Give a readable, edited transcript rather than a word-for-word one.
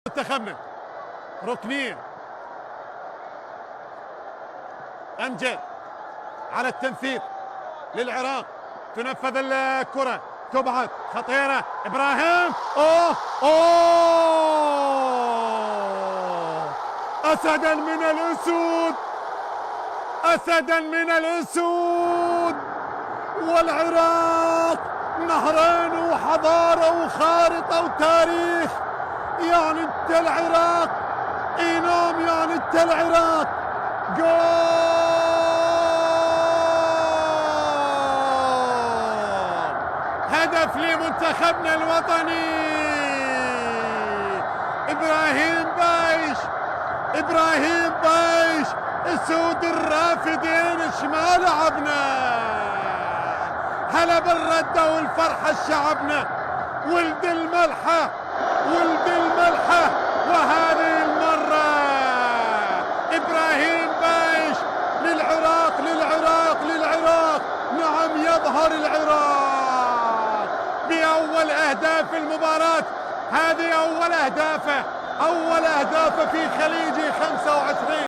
منتخبنا ركنيه أمجد على التنفيذ للعراق، تنفذ الكرة تبعد خطيرة إبراهيم. أسدا من الأسود، أسدا من الأسود. والعراق نهرين وحضارة وخارطة وتاريخ. يعني انت العراق إنام، يعني انت العراق. جول هدف لمنتخبنا الوطني. إبراهيم بايش، إبراهيم بايش، السود الرافدين شما لعبنا. هلا بالردة والفرحة شعبنا، ولد الملحة، ولد الملحة. وهذه المرة إبراهيم بايش للعراق، للعراق، للعراق. نعم يظهر العراق بأول أهداف المباراة. هذه أول أهدافه، أول أهدافه في خليجي 25.